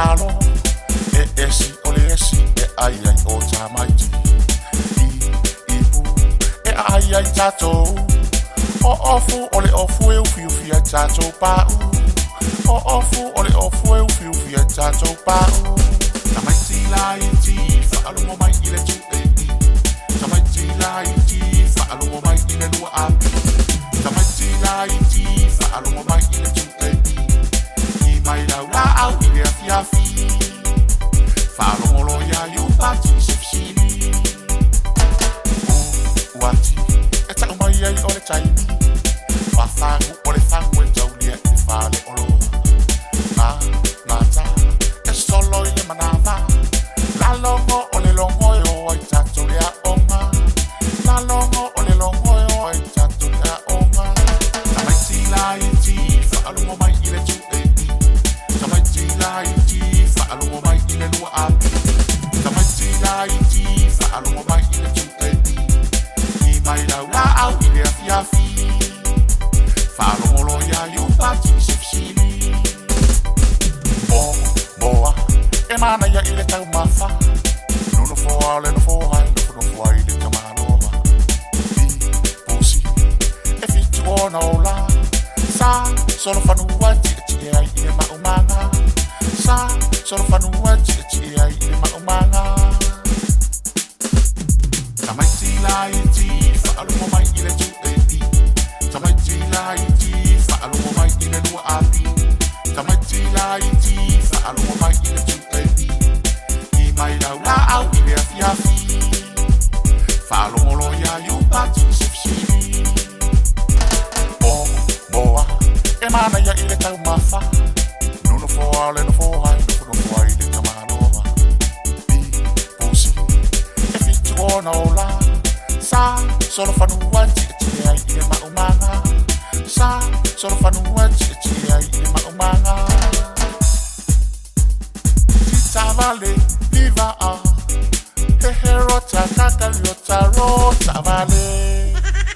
talo e esi ole esi e ai ai o tamaiti I ipu e ai ai tato o ofu ole ofu e ufi ufi a tato pa o ofu ole ofu e ufi ufi a tato pa tamaiti la iti fa alumo mai ile tu e tamaiti la iti fa alumo mai ile lua api tamaiti la iti fa alumo mai ile tu e mai la la au ile afi Falolo ya you party sefsini Wati eta mai ai ole taimi Fafangu ole fangu e taulia I fale olo Mata e solo ile manava La longo ole longo e o ai tatulia oma La longo ole longo e o ai tatulia oma Tamaiti la iti faalumo mai ile tu Tamaiti la iti faalumo mai ile lua api Tamaiti la iti faalumo mai ile tu I mai lau la au ile afi afi Faalumo lo ya you party sefsini Boa e mana ya ile tau mafa Nuno foa le no foa no foa ile tamalova Pusi e fitu ona ola Sa solo fanua tia ai ile maumanga Sa solo fanua tia ai ile maumanga Tamaiti la iti faalumo mai ile tu Tamaiti la iti faalumo mai ile lua api Tamaiti la iti faalumo mai ile tu I mai lau la au ile afi afi Faalumo lo ya you party sefsini Boa e mana ya ile tau mafa Nuno foa le no foa ile tamalova Pusi e fitu ona ola Sa solo fanua tia ile maumanga Sa solo fanua tia ile maumanga Tavale viva a He rota kakaliota rota vale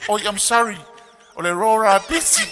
Oh I'm sorry Ole rora busy